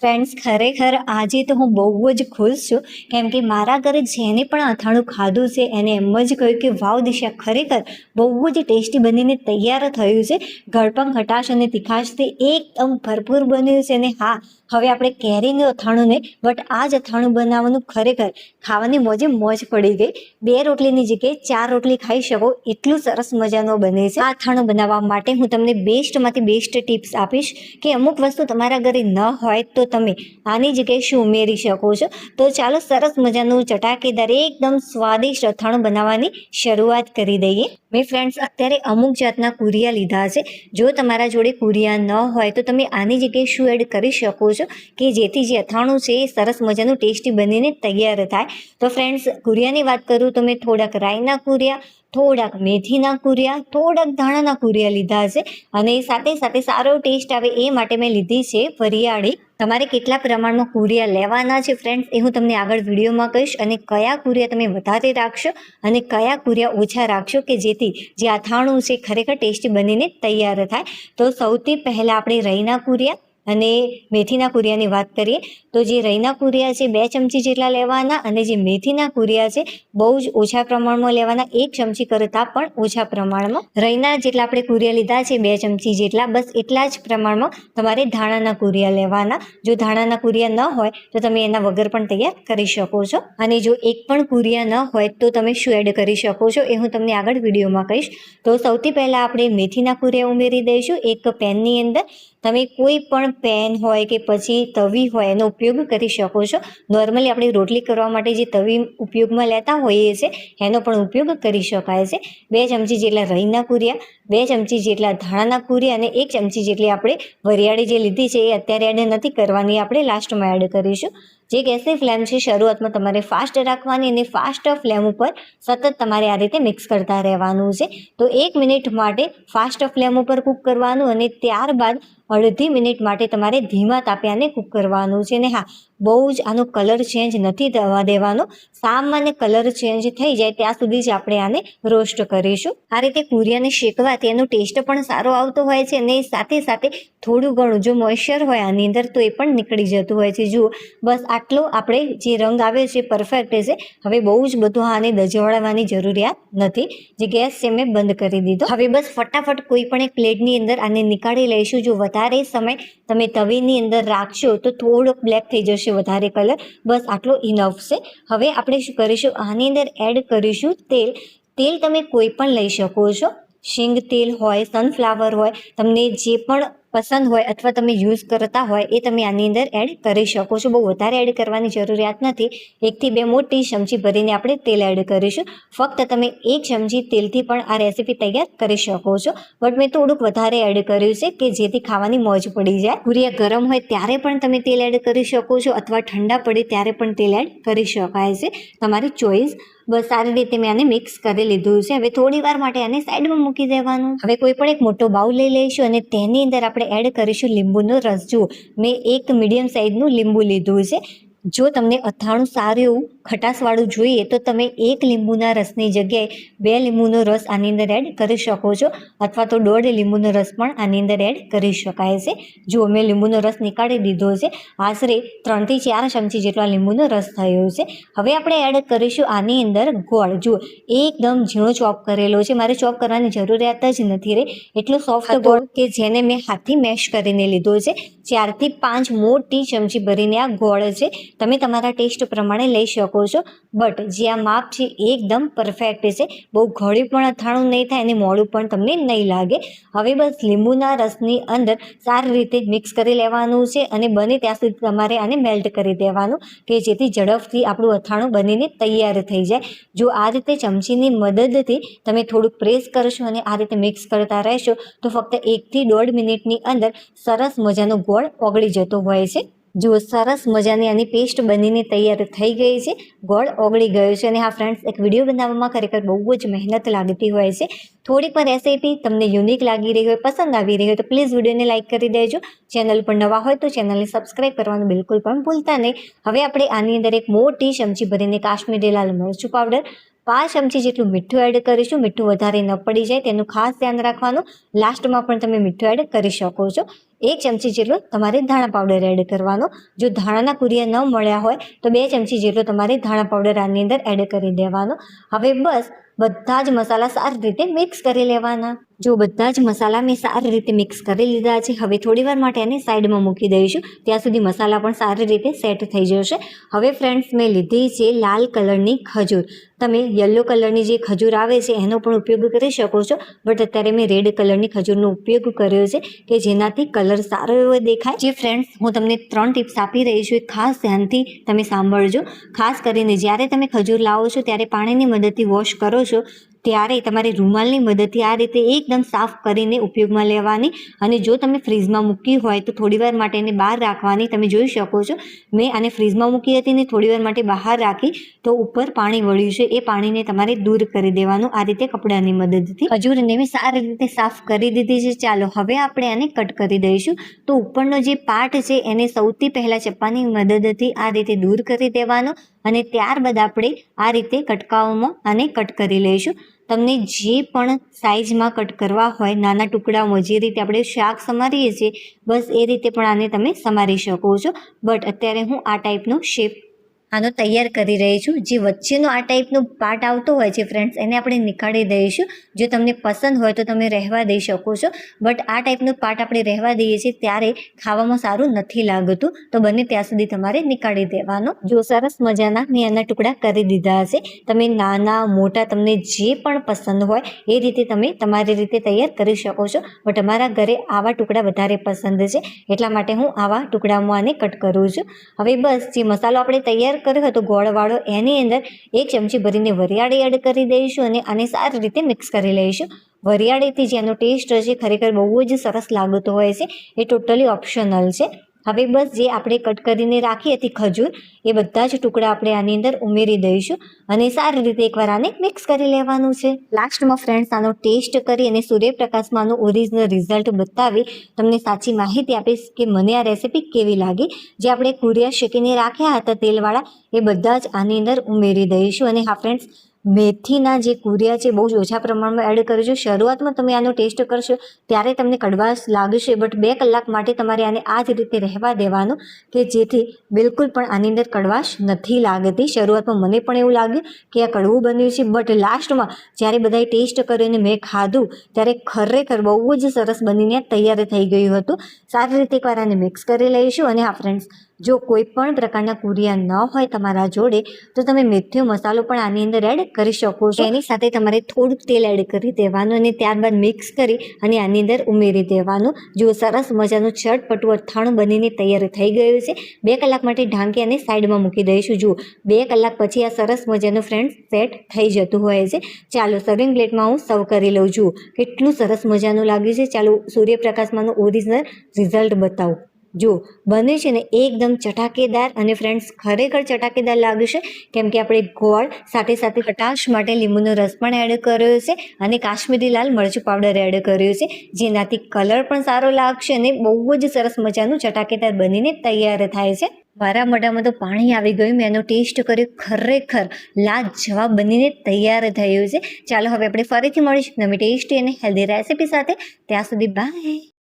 Friends, ખરેખર આજે તો હું બહુ જ ખુશ છું, કેમ કે મારા ઘરે જેને પણ અથાણું ખાધું છે એને એમ જ કહ્યું કે વાવ દિશા, ખરેખર બહુ જ ટેસ્ટી બનીને તૈયાર થયું છે. ગળપણ, ખટાશ અને તીખાશથી એકદમ ભરપૂર બન્યું છે. અને હા, હવે આપણે કેરીનું અથાણું નહીં, બટ આ જ અથાણું બનાવવાનું ખરેખર ખાવાની મોજે મોજ પડી ગઈ. 2 રોટલીની જગ્યાએ 4 રોટલી ખાઈ શકો એટલું સરસ મજાનો બને છે. આ અથાણું બનાવવા માટે હું તમને બેસ્ટમાંથી બેસ્ટ ટિપ્સ આપીશ કે અમુક વસ્તુ તમારા ઘરે ન હોય તો તમે આની જગ્યાએ શું ઉમેરી શકો છો. તો ચાલો સરસ મજાનું ચટાકેદાર એકદમ સ્વાદિષ્ટ અથાણું બનાવવાની શરૂઆત કરી દઈએ. મેં ફ્રેન્ડ્સ અત્યારે અમુક જાતના કુરિયા લીધા છે. જો તમારા જોડે કુરિયા ન હોય તો તમે આની જગ્યાએ શું એડ કરી શકો છો કે જેથી જે અથાણું છે એ સરસ મજાનું ટેસ્ટી બનીને તૈયાર થાય. તો ફ્રેન્ડ્સ, કુરિયાની વાત કરું તો મેં થોડાક રાઈના કુરિયા, થોડાક મેથીના કુરિયા, થોડાક ધાણાના કુરિયા લીધા છે. અને સાથે સાથે સારો ટેસ્ટ આવે એ માટે મેં લીધી છે વરિયાળી. તમારે કેટલા પ્રમાણમાં કુરિયા લેવાના છે ફ્રેન્ડ્સ, એ હું તમને આગળ વિડીયોમાં કહીશ. અને કયા કુરિયા તમે વધારે રાખશો અને કયા કુરિયા ઓછા રાખશો કે જેથી જે અથાણું છે ખરેખર ટેસ્ટી બનીને તૈયાર થાય. તો સૌથી પહેલાં આપણે રાઈના કુરિયા અને મેથીના કુરિયાની વાત કરીએ તો જે રાઈના કુરિયા છે 2 ચમચી જેટલા લેવાના, અને જે મેથીના કુરિયા છે બહુ જ ઓછા પ્રમાણમાં લેવાના, 1 ચમચી કરતાં પણ ઓછા પ્રમાણમાં. રાઈના જેટલા આપણે કુરિયા લીધા છે 2 ચમચી જેટલા, બસ એટલા જ પ્રમાણમાં તમારે ધાણાના કુરિયા લેવાના. જો ધાણાના કુરિયા ન હોય તો તમે એના વગર પણ તૈયાર કરી શકો છો. અને જો એક પણ કુરિયા ન હોય તો તમે શું એડ કરી શકો છો એ હું તમને આગળ વિડીયોમાં કહીશ. તો સૌથી પહેલાં આપણે મેથીના કુરિયા ઉમેરી દઈશું એક પેનની અંદર. તમે કોઈ પણ પેન હોય કે પછી તવી હોય એનો ઉપયોગ કરી શકો છો. નોર્મલી આપણે રોટલી કરવા માટે જે તવી ઉપયોગમાં લેતા હોઈએ છીએ એનો પણ ઉપયોગ કરી શકાય છે. 2 ચમચી જેટલા રાઈના કુરિયા, 2 ચમચી જેટલા ધાણાના કુરિયા અને 1 ચમચી જેટલી આપણે વરિયાળી જે લીધી છે એ અત્યારે એડ નથી કરવાની, આપણે લાસ્ટમાં એડ કરીશું. જે ગેસની ફ્લેમ છે શરૂઆતમાં તમારે ફાસ્ટ રાખવાની અને ફાસ્ટ ફ્લેમ ઉપર સતત તમારે આ રીતે મિક્સ કરતા રહેવાનું છે. તો 1 મિનિટ માટે ફાસ્ટ ફ્લેમ ઉપર કૂક કરવાનું અને ત્યારબાદ અડધી મિનિટ માટે તમારે ધીમા તાપે આને કૂક કરવાનું છે. અને હા, બહુ જ આનો કલર ચેન્જ નથી થવા દેવાનો. સામાન્ય કલર ચેન્જ થઈ જાય ત્યાં સુધી જ આપણે આને રોસ્ટ કરીશું. આ રીતે કુરિયાને શેકવાથી એનો ટેસ્ટ પણ સારો આવતો હોય છે અને સાથે સાથે થોડું ઘણું જો મોઇશ્ચર હોય આની અંદર તો એ પણ નીકળી જતું હોય છે. જુઓ, બસ આટલો આપણે જે રંગ આવે છે પરફેક્ટ છે. હવે બહુ જ બધું આને દજવડાવવાની જરૂરિયાત નથી. જે ગેસ છે મેં બંધ કરી દીધો. હવે બસ ફટાફટ કોઈ પણ એક પ્લેટની અંદર આને નીકાળી લઈશું. જો વધારે સમય તમે તવીની અંદર રાખશો તો થોડોક બ્લેક થઈ જશે વધારે કલર. બસ આટલો ઇનફ છે. હવે આપણે શું કરીશું, આની અંદર એડ કરીશું તેલ. તેલ તમે કોઈ પણ લઈ શકો છો. શીંગ તેલ હોય, સનફ્લાવર હોય, તમને જે પણ પસંદ હોય અથવા તમે યુઝ કરતા હોય એ તમે આની અંદર એડ કરી શકો છો. બહુ વધારે એડ કરવાની જરૂરિયાત નથી. 1 થી 2 મોટી ચમચી ભરીને આપણે તેલ એડ કરીશું. ફક્ત તમે 1 ચમચી તેલથી પણ આ રેસીપી તૈયાર કરી શકો છો, બટ મેં થોડુંક વધારે એડ કર્યું છે કે જેથી ખાવાની મોજ પડી જાય. કુરિયા ગરમ હોય ત્યારે પણ તમે તેલ એડ કરી શકો છો અથવા ઠંડા પડે ત્યારે પણ તેલ એડ કરી શકાય છે, તમારી ચોઈસ. બસ સારી રીતે મેં આને મિક્સ કરી લીધું છે. હવે થોડી વાર માટે આને સાઈડમાં મૂકી દેવાનું. હવે કોઈ પણ એક મોટો બાઉલ લઈ લઈશું અને તેની અંદર આપણે એડ કરીશું લીંબુનો રસ. જુઓ, મેં એક મીડિયમ સાઇઝનું લીંબુ લીધું છે. જો તમને અથાણું સારું એવું ખટાશવાળું જોઈએ તો તમે 1 લીંબુના રસની જગ્યાએ 2 લીંબુનો રસ આની અંદર એડ કરી શકો છો અથવા તો 1.5 લીંબુનો રસ પણ આની અંદર એડ કરી શકાય છે. જો મેં લીંબુનો રસ નીકાળી દીધો છે. આશરે 3 થી 4 ચમચી જેટલો લીંબુનો રસ થયો છે. હવે આપણે એડ કરીશું આની અંદર ગોળ. જુઓ, એકદમ ઝીણો ચોપ કરેલો છે. મારે ચોપ કરવાની જરૂરિયાત જ નથી રહી. એટલો સોફ્ટ ગોળ કે જેને મેં હાથથી મેશ કરીને લીધો છે. 4 થી 5 મોટી ચમચી ભરીને આ ગોળ છે. તમે તમારા ટેસ્ટ પ્રમાણે લઈ શકો છો, બટ જે આ માપ છે એકદમ પરફેક્ટ છે. બહુ ઘડ્યું પણ અથાણું નહીં થાય અને મોડું પણ તમને નહીં લાગે. હવે બસ લીંબુના રસની અંદર સારી રીતે મિક્સ કરી લેવાનું છે અને બને ત્યાં સુધી તમારે આને મેલ્ટ કરી દેવાનું કે જેથી ઝડપથી આપણું અથાણું બનીને તૈયાર થઈ જાય. જો આ રીતે ચમચીની મદદથી તમે થોડુંક પ્રેસ કરશો અને આ રીતે મિક્સ કરતા રહેશો તો ફક્ત 1 થી 1.5 મિનિટની અંદર સરસ મજાનો ગોળ ઓગળી જતો હોય છે. જો સરસ મજાની આની પેસ્ટ બનીને તૈયાર થઈ ગઈ છે, ગોળ ઓગળી ગયો છે. અને હા ફ્રેન્ડ્સ, એક વિડીયો બનાવવામાં ખરેખર બહુ જ મહેનત લાગતી હોય છે. થોડી પણ રેસીપી તમને યુનિક લાગી રહી હોય, પસંદ આવી રહી હોય તો પ્લીઝ વિડીયોને લાઇક કરી દેજો. ચેનલ પર નવા હોય તો ચેનલને સબસ્ક્રાઈબ કરવાનું બિલકુલ પણ ભૂલતા નહીં. હવે આપણે આની અંદર એક મોટી ચમચી ભરીને કાશ્મીરી લાલ મરચું પાવડર, 5 ચમચી જેટલું મીઠું એડ કરીશું. મીઠું વધારે ન પડી જાય તેનું ખાસ ધ્યાન રાખવાનું. લાસ્ટમાં પણ તમે મીઠું એડ કરી શકો છો. 1 ચમચી જેટલો તમારે ધાણા પાવડર એડ કરવાનો. જો ધાણાના કુરિયા ન મળ્યા હોય તો 2 ચમચી જેટલો તમારે ધાણા પાવડર આની અંદર એડ કરી દેવાનો. હવે બસ બધા જ મસાલા સારી રીતે મિક્સ કરી લેવાના. જો બધા જ મસાલા મેં સારી રીતે મિક્સ કરી લીધા છે. હવે થોડીવાર માટે એને સાઈડમાં મૂકી દઈશું, ત્યાં સુધી મસાલા પણ સારી રીતે સેટ થઈ જશે. હવે ફ્રેન્ડ્સ, મેં લીધી છે લાલ કલરની ખજૂર. તમે યલો કલરની જે ખજૂર આવે છે એનો પણ ઉપયોગ કરી શકો છો, બટ અત્યારે મેં રેડ કલરની ખજૂરનો ઉપયોગ કર્યો છે કે જેનાથી કલર સારો એવો દેખાય. જે ફ્રેન્ડ્સ, હું તમને 3 ટિપ્સ આપી રહી છું, એ ખાસ ધ્યાનથી તમે સાંભળજો. ખાસ કરીને જ્યારે તમે ખજૂર લાવો છો ત્યારે પાણીની મદદથી વોશ કરો છો ત્યારે તમારે રૂમાલની મદદથી આ રીતે એકદમ સાફ કરીને ઉપયોગમાં લેવાની. અને જો તમે ફ્રીઝમાં મૂકી હોય તો થોડીવાર માટે એને બહાર રાખવાની. તમે જોઈ શકો છો, મેં આને ફ્રીઝમાં મૂકી હતી ને થોડીવાર માટે બહાર રાખી તો ઉપર પાણી વળ્યું છે, એ પાણીને તમારે દૂર કરી દેવાનું આ રીતે કપડાની મદદથી. ખજૂરને મેં સારી રીતે સાફ કરી દીધી છે. ચાલો હવે આપણે આને કટ કરી દઈશું. તો ઉપરનો જે પાર્ટ છે એને સૌથી પહેલાં ચપ્પાની મદદથી આ રીતે દૂર કરી દેવાનો અને ત્યારબાદ આપણે આ રીતે કટકાઓમાં આને કટ કરી લઈશું. તમને જે પણ સાઇઝમાં કટ કરવા હોય, નાના ટુકડાઓમાં, જે રીતે આપણે શાક સમારીએ છીએ બસ એ રીતે પણ આને તમે સમારી શકો છો. બટ અત્યારે હું આ ટાઈપનો શેપ આનો તૈયાર કરી રહી છું. જે વચ્ચેનો આ ટાઈપનો પાર્ટ આવતો હોય છે ફ્રેન્ડ્સ, એને આપણે નીકાળી દઈશું. જો તમને પસંદ હોય તો તમે રહેવા દઈ શકો છો, બટ આ ટાઈપનો પાર્ટ આપણે રહેવા દઈએ છીએ ત્યારે ખાવામાં સારું નથી લાગતું, તો બને ત્યાં સુધી તમારે નીકાળી દેવાનો. જો સરસ મજાના મેં આના ટુકડા કરી દીધા હશે. તમે નાના મોટા તમને જે પણ પસંદ હોય એ રીતે તમે તમારી રીતે તૈયાર કરી શકો છો, બટ અમારા ઘરે આવા ટુકડા વધારે પસંદ છે એટલા માટે હું આવા ટુકડામાં આને કટ કરું છું. હવે બસ જે મસાલો આપણે તૈયાર કર્યો હતો ગોળવાળો, એની અંદર 1 ચમચી ભરીને વરિયાળી એડ કરી દઈશું અને આને સારી રીતે મિક્સ કરી લઈશું. વરિયાળીથી જેનો ટેસ્ટ છે ખરેખર બહુ જ સરસ લાગતો હોય છે, એ ટોટલી ઓપ્શનલ છે. હવે બસ જે આપણે કટ કરીને રાખી હતી ખજૂર, એ બધા જ ટુકડા આપણે આની અંદર ઉમેરી દઈશું અને સારી રીતે એકવાર આને મિક્સ કરી લેવાનું છે. લાસ્ટમાં ફ્રેન્ડ્સ આનો ટેસ્ટ કરી અને સૂર્યપ્રકાશમાં આનું ઓરિજિનલ રિઝલ્ટ બતાવી તમને સાચી માહિતી આપીશ કે મને આ રેસીપી કેવી લાગી. જે આપણે કુરિયા શેકીને રાખ્યા હતા તેલવાળા, એ બધા જ આની અંદર ઉમેરી દઈશું. અને હા ફ્રેન્ડ્સ, મેથીના જે કુરિયા છે બહુ જ ઓછા પ્રમાણમાં એડ કરજો. શરૂઆતમાં તમે આનો ટેસ્ટ કરશો ત્યારે તમને કડવાશ લાગશે, બટ 2 કલાક માટે તમારે આને આ જ રીતે રહેવા દેવાનું કે જેથી બિલકુલ પણ આની અંદર કડવાશ નથી લાગતી. શરૂઆતમાં મને પણ એવું લાગ્યું કે આ કડવું બન્યું છે, બટ લાસ્ટમાં જ્યારે બધાએ ટેસ્ટ કર્યો અને મેં ખાધું ત્યારે ખરેખર બહુ જ સરસ બનીને તૈયાર થઈ ગયું હતું. સારી રીતે એકવાર આને મિક્સ કરી લઈશું. અને હા ફ્રેન્ડ્સ, જો કોઈ પણ પ્રકારના કુરિયા ન હોય તમારા જોડે તો તમે મેથીનો મસાલો પણ આની અંદર એડ કરી શકો છો. એની સાથે તમારે થોડુંક તેલ એડ કરી દેવાનું અને ત્યારબાદ મિક્સ કરી અને આની અંદર ઉમેરી દેવાનું. જો સરસ મજાનું ચટપટું અથાણું બનીને તૈયાર થઈ ગયું છે. 2 કલાક માટે ઢાંકી અને સાઈડમાં મૂકી દઈશું. જુઓ 2 કલાક પછી આ સરસ મજાનું ફ્રેન્ડ્સ સેટ થઈ જતું હોય છે. ચાલો સર્વિંગ પ્લેટમાં હું સર્વ કરી લઉં. જુઓ કેટલું સરસ મજાનું લાગ્યું છે. ચાલો સૂર્યપ્રકાશમાંનું ઓરિજિનલ રિઝલ્ટ બતાવું. જો બને છે ને એકદમ ચટાકેદાર, અને ફ્રેન્ડ્સ ખરેખર ચટાકેદાર લાગશે કેમ કે આપણે ગોળ સાથે સાથે ખટાશ માટે લીંબુનો રસ પણ એડ કર્યો છે અને કાશ્મીરી લાલ મરચું પાવડર એડ કર્યો છે, જેનાથી કલર પણ સારો લાગશે અને બહુ જ સરસ મજાનું ચટાકેદાર બનીને તૈયાર થાય છે. મારા મોઢામાં તો પાણી આવી ગયું. મેં એનો ટેસ્ટ કર્યો, ખરેખર લાજવાબ બનીને તૈયાર થયું છે. ચાલો હવે આપણે ફરીથી મળીશું નવી ટેસ્ટી અને હેલ્ધી રેસીપી સાથે. ત્યાં સુધી બાય.